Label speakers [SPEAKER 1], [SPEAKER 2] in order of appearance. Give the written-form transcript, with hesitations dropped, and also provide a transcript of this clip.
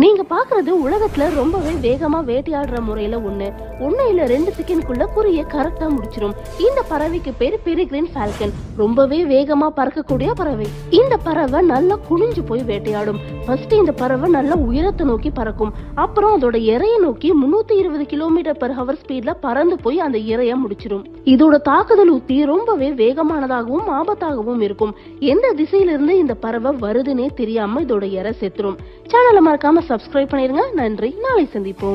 [SPEAKER 1] நீங்க பாக்குறது உலகத்துல ரொம்பவே வேகமா வேட்டையாடுற முறையில ஒண்ணு இல்ல 2 செகண்ட்குள்ள குறிய கரெக்டா முடிச்சிரும். இந்த பறவைக்கு பேரு பெரிகிரின் ஃபால்கன். ரொம்பவே வேகமா பறக்கக்கூடிய பறவை. இந்த பறவை நல்லா குனிஞ்சு போய் வேட்டையாடும். ஃபர்ஸ்ட் இந்த பறவை நல்லா உயரத்தை நோக்கி பறக்கும். அப்புறம் அதோட இரையை நோக்கி 320 km/h ஸ்பீட்ல பறந்து போய் அந்த இரைய முடிச்சிரும். இதோட தாக்குதல் உத்தி ரொம்பவே வேகமானதாகவும் ஆபத்தாகவும் இருக்கும். எந்த திசையிலிருந்து இந்த பறவை வருதுன்னே தெரியாம இதோட இரை செத்துரும். சேனலை மறக்காம சப்ஸ்கிரைப் பண்ணிருங்க. நன்றி. நாளை சந்திப்போம்.